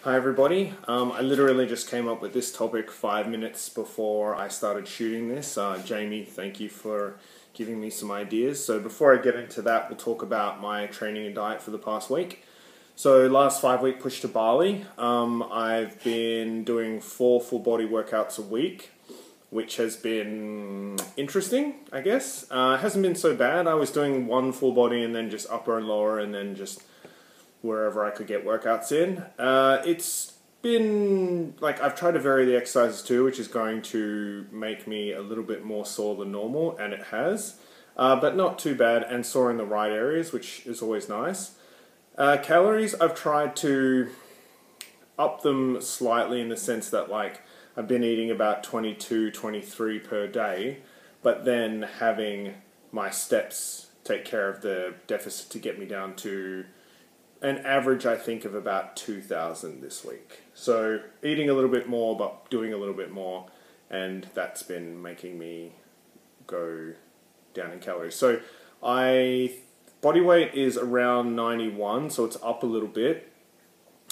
Hi everybody, I literally just came up with this topic 5 minutes before I started shooting this. Jamie, thank you for giving me some ideas. So before I get into that, we'll talk about my training and diet for the past week. So last 5 week push to Bali, I've been doing 4 full body workouts a week, which has been interesting, I guess. It hasn't been so bad. I was doing 1 full body and then just upper and lower and then just wherever I could get workouts in. It's been, I've tried to vary the exercises too, which is going to make me a little bit more sore than normal, and it has. But not too bad, and sore in the right areas, which is always nice. Calories, I've tried to up them slightly in the sense that, I've been eating about 22, 23 per day, but then having my steps take care of the deficit to get me down to an average, I think, of about 2,000 this week. So eating a little bit more, but doing a little bit more, and that's been making me go down in calories. So body weight is around 91, so it's up a little bit.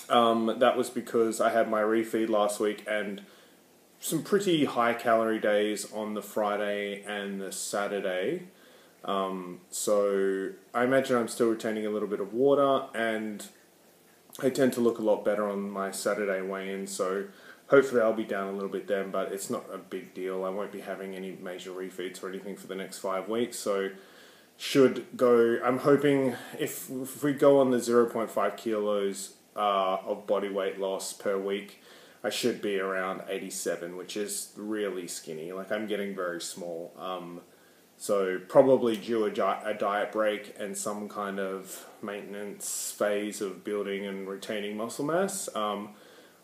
That was because I had my refeed last week and some pretty high calorie days on the Friday and the Saturday. So I imagine I'm still retaining a little bit of water, and I tend to look a lot better on my Saturday weigh-in, so hopefully I'll be down a little bit then, but it's not a big deal. I won't be having any major refeeds or anything for the next 5 weeks, so should go, I'm hoping if we go on the 0.5 kilos of body weight loss per week, I should be around 87, which is really skinny. I'm getting very small. So probably due a diet break and some kind of maintenance phase of building and retaining muscle mass.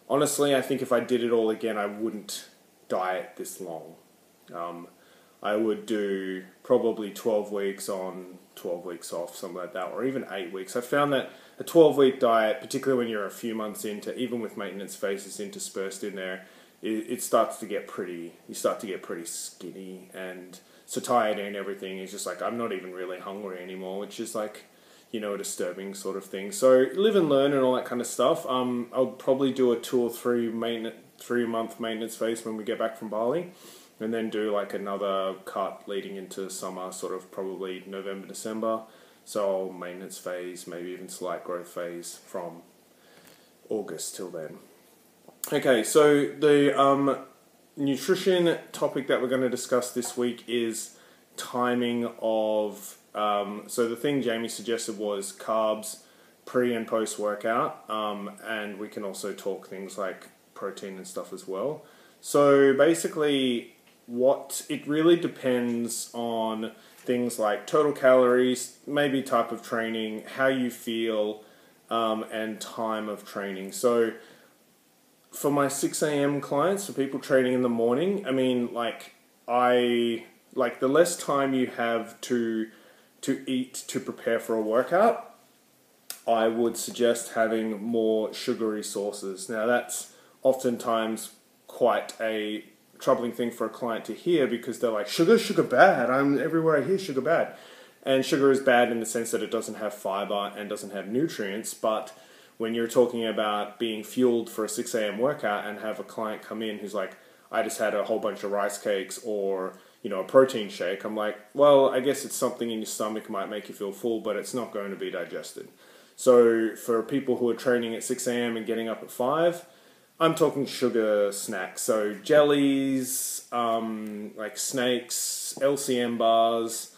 Honestly, I think if I did it all again, I wouldn't diet this long. I would do probably 12 weeks on, 12 weeks off, something like that, or even 8 weeks. I found that a 12-week diet, particularly when you're a few months into, even with maintenance phases interspersed in there, it starts to get pretty, you start to get pretty skinny and satiety and everything. Is just I'm not even really hungry anymore, which is a disturbing sort of thing. So live and learn and all that kind of stuff. I'll probably do a 2 or 3 month maintenance phase when we get back from Bali, and then do another cut leading into summer, sort of probably November, December. So maintenance phase, maybe even slight growth phase from August till then. Okay, so the nutrition topic that we're going to discuss this week is timing of, so the thing Jamie suggested was carbs pre and post workout, and we can also talk things like protein and stuff as well. So basically it really depends on things like total calories, maybe type of training, how you feel, and time of training. So for my 6 a.m. clients, for people training in the morning, I mean, the less time you have to eat to prepare for a workout, I would suggest having more sugary sources. Now, that's oftentimes quite a troubling thing for a client to hear, because they're like, sugar bad. I'm everywhere I hear sugar bad. And sugar is bad in the sense that it doesn't have fiber and doesn't have nutrients, but when you're talking about being fueled for a 6 a.m. workout and have a client come in who's like, I just had a whole bunch of rice cakes or, a protein shake, I'm like, well, I guess it's something in your stomach might make you feel full, but it's not going to be digested. So for people who are training at 6 a.m. and getting up at 5, I'm talking sugar snacks. So jellies, like snakes, LCM bars,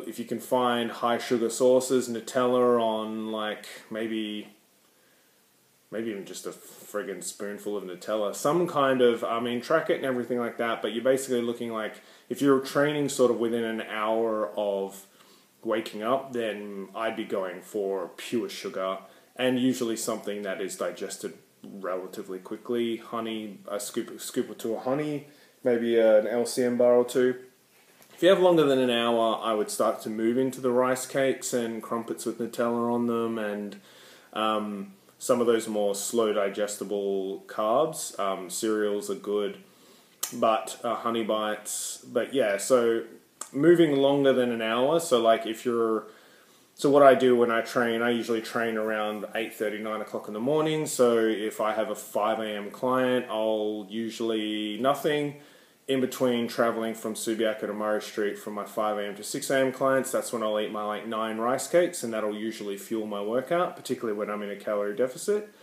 if you can find high sugar sources, Nutella on maybe even just a friggin' spoonful of Nutella, some kind of, track it and everything like that, but you're basically looking if you're training sort of within an hour of waking up, then I'd be going for pure sugar, and usually something that is digested relatively quickly. Honey, a scoop or two of honey, maybe an LCM bar or two. If you have longer than an hour, I would start to move into the rice cakes and crumpets with Nutella on them, and some of those more slow digestible carbs. Cereals are good, but honey bites. But yeah, so moving longer than an hour. So if you're So what I do when I train, I usually train around 8:30, 9 o'clock in the morning. So if I have a 5 a.m. client, I'll usually nothing in between traveling from Subiaco to Murray Street from my 5 a.m. to 6 a.m. clients. That's when I'll eat my like 9 rice cakes, and that'll usually fuel my workout, particularly when I'm in a calorie deficit.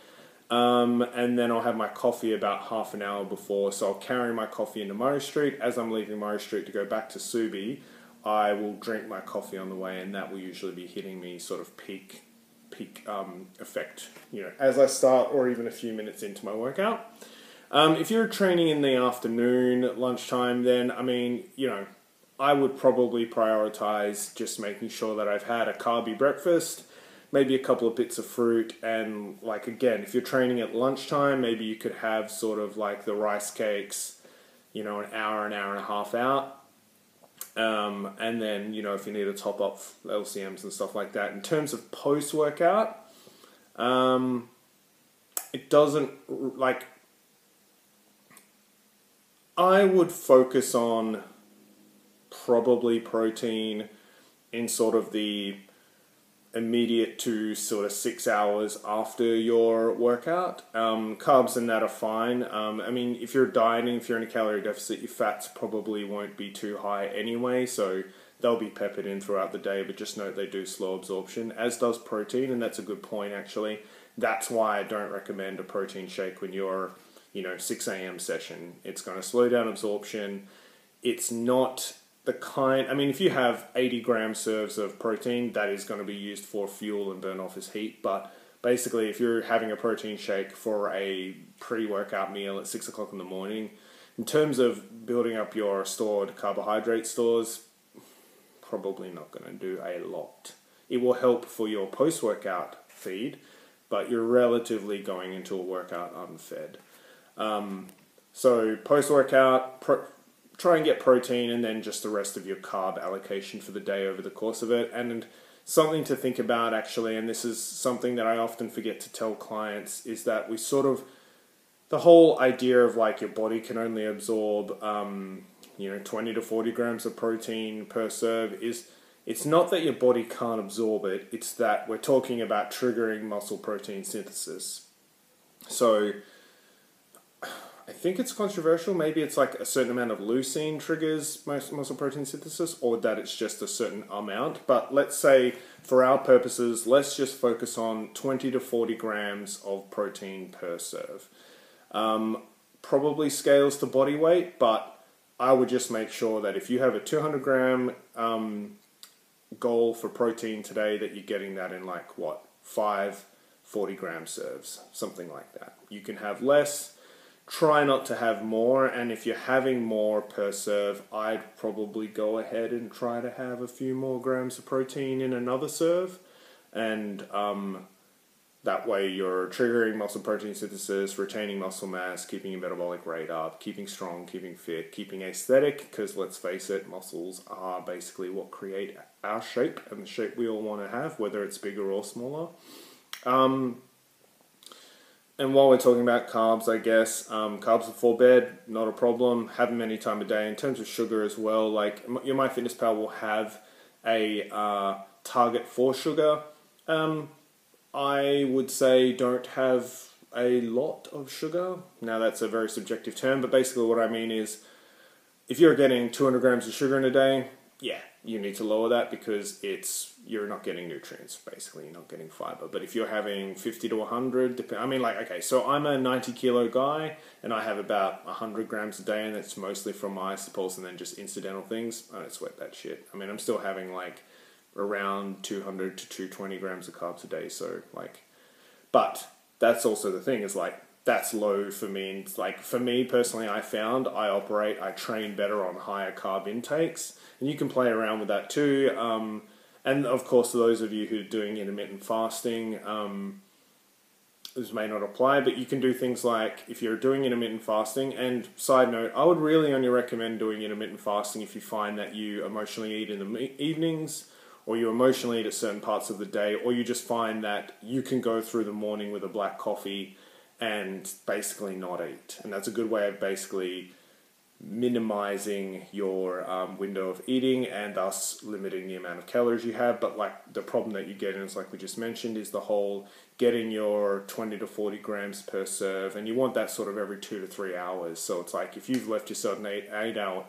And then I'll have my coffee about half an hour before. So I'll carry my coffee into Murray Street. As I'm leaving Murray Street to go back to Subi, I will drink my coffee on the way, and that will usually be hitting me sort of peak effect, as I start or even a few minutes into my workout. If you're training in the afternoon, lunchtime, then, I would probably prioritize just making sure that I've had a carby breakfast, maybe a couple of bits of fruit, and again, if you're training at lunchtime, maybe you could have sort of like the rice cakes, an hour and a half out. And then, if you need to top up LCMs and stuff like that. In terms of post-workout, it doesn't, I would focus on probably protein in sort of the immediate to sort of 6 hours after your workout. Carbs and that are fine. If you're dieting, if you're in a calorie deficit, your fats probably won't be too high anyway, so they'll be peppered in throughout the day, but just note they do slow absorption, as does protein, and that's a good point actually. That's why I don't recommend a protein shake when you're, 6 a.m. session. It's going to slow down absorption. It's not the kind, if you have 80 gram serves of protein, that is going to be used for fuel and burn off as heat. But basically, if you're having a protein shake for a pre-workout meal at 6 o'clock in the morning, in terms of building up your stored carbohydrate stores, probably not going to do a lot. It will help for your post-workout feed, but you're relatively going into a workout unfed. So post-workout, try and get protein, and then just the rest of your carb allocation for the day over the course of it. And something to think about actually, and this is something that I often forget to tell clients, is that we sort of, the whole idea of your body can only absorb 20 to 40 grams of protein per serve is, it's not that your body can't absorb it, it's that we're talking about triggering muscle protein synthesis. So I think it's controversial. Maybe it's a certain amount of leucine triggers muscle protein synthesis, or that it's just a certain amount. But let's say, for our purposes, let's just focus on 20 to 40 grams of protein per serve. Probably scales to body weight, but I would just make sure that if you have a 200 gram goal for protein today, that you're getting that in 5 40 gram serves, something like that. You can have less. Try not to have more, and if you're having more per serve, I'd probably go ahead and try to have a few more grams of protein in another serve, and that way you're triggering muscle protein synthesis, retaining muscle mass, keeping your metabolic rate up, keeping strong, keeping fit, keeping aesthetic, because let's face it, muscles are basically what create our shape, and the shape we all want to have, whether it's bigger or smaller. And while we're talking about carbs, I guess, carbs before bed, not a problem. Have them any time of day. In terms of sugar as well, your MyFitnessPal will have a target for sugar. I would say don't have a lot of sugar. Now that's a very subjective term, but basically what I mean is, if you're getting 200 grams of sugar in a day, yeah, you need to lower that, because you're not getting nutrients, basically, you're not getting fiber. But if you're having 50 to 100, okay, so I'm a 90 kilo guy, and I have about 100 grams a day, and that's mostly from my suppulse and then just incidental things. I don't sweat that shit. I'm still having around 200 to 220 grams of carbs a day, so but that's also the thing, is that's low for me. And for me personally, I found I train better on higher carb intakes, and you can play around with that too. And of course, for those of you who are doing intermittent fasting, this may not apply, but you can do things like, if you're doing intermittent fasting, and side note, I would really only recommend doing intermittent fasting if you find that you emotionally eat in the evenings, or you emotionally eat at certain parts of the day, or you just find that you can go through the morning with a black coffee and basically not eat. And that's a good way of basically minimizing your window of eating and thus limiting the amount of calories you have. But like the problem that you get in is, like we just mentioned, is the whole getting your 20 to 40 grams per serve, and you want that sort of every 2 to 3 hours. So it's like if you've left yourself an 8 hour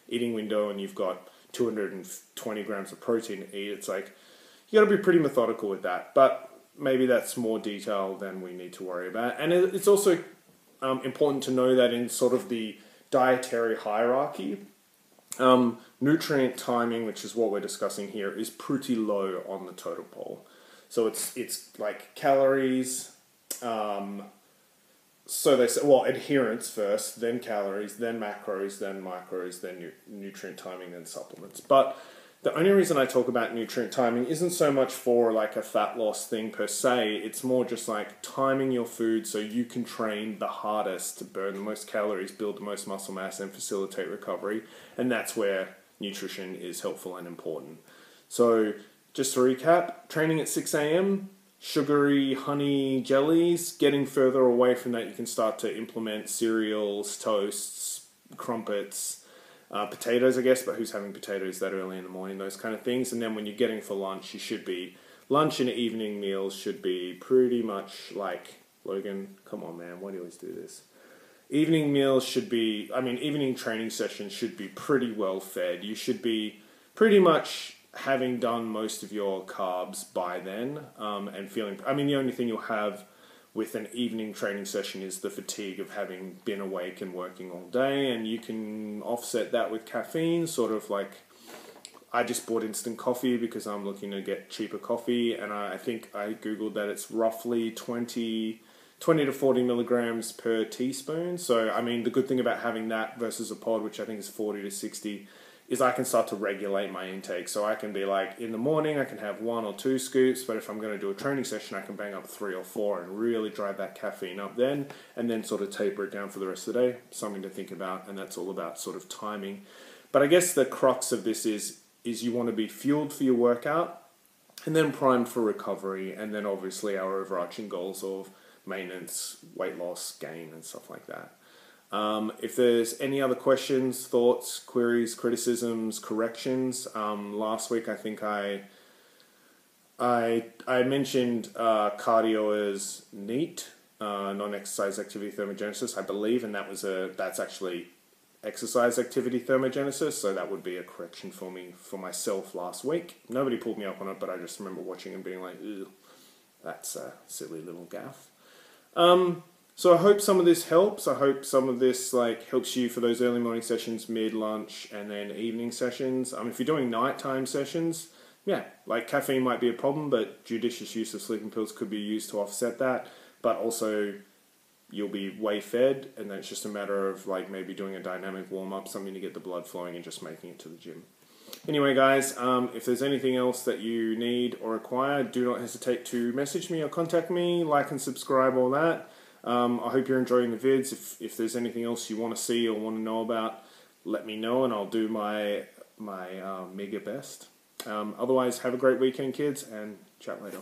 eating window and you've got 220 grams of protein to eat, it's like you got to be pretty methodical with that. But maybe that's more detail than we need to worry about. And it's also important to know that in sort of the dietary hierarchy, nutrient timing, which is what we're discussing here, is pretty low on the totem pole. So it's like calories, so they say, well, adherence first, then calories, then macros, then micros, then nutrient timing, then supplements. But the only reason I talk about nutrient timing isn't so much for like a fat loss thing per se. It's more just like timing your food so you can train the hardest to burn the most calories, build the most muscle mass, and facilitate recovery. And that's where nutrition is helpful and important. So just to recap, training at 6 a.m., sugary honey jellies. Getting further away from that, you can start to implement cereals, toasts, crumpets, potatoes, I guess, but who's having potatoes that early in the morning, those kind of things. And then when you're getting for lunch, lunch and evening meals should be pretty much like, Logan, come on man, why do you always do this? Evening meals should be, evening training sessions should be pretty well fed. You should be pretty much having done most of your carbs by then, and feeling, the only thing you'll have with an evening training session is the fatigue of having been awake and working all day, and you can offset that with caffeine, sort of like, I just bought instant coffee because I'm looking to get cheaper coffee, and I think I googled that it's roughly 20 to 40 milligrams per teaspoon. So, the good thing about having that versus a pod, which I think is 40 to 60, is I can start to regulate my intake. So I can be like, in the morning I can have 1 or 2 scoops, but if I'm going to do a training session, I can bang up 3 or 4 and really drive that caffeine up then, and then sort of taper it down for the rest of the day. Something to think about, and that's all about sort of timing. But I guess the crux of this is you want to be fueled for your workout, and then primed for recovery, and then obviously our overarching goals of maintenance, weight loss, gain, and stuff like that. If there's any other questions, thoughts, queries, criticisms, corrections, last week I think I mentioned cardio as NEAT, non-exercise activity thermogenesis, I believe, and that's actually exercise activity thermogenesis, so that would be a correction for myself last week. Nobody pulled me up on it, but I just remember watching and being like, ew, that's a silly little gaff. So I hope some of this helps. I hope some of this helps you for those early morning sessions, mid-lunch, and then evening sessions. If you're doing nighttime sessions, yeah, caffeine might be a problem, but judicious use of sleeping pills could be used to offset that. But also, you'll be way fed, and then it's just a matter of maybe doing a dynamic warm-up, something to get the blood flowing, and just making it to the gym. Anyway, guys, if there's anything else that you need or require, do not hesitate to message me or contact me, like and subscribe, all that. I hope you're enjoying the vids. If there's anything else you want to see or want to know about, let me know, and I'll do my mega best. Otherwise, have a great weekend, kids, and chat later.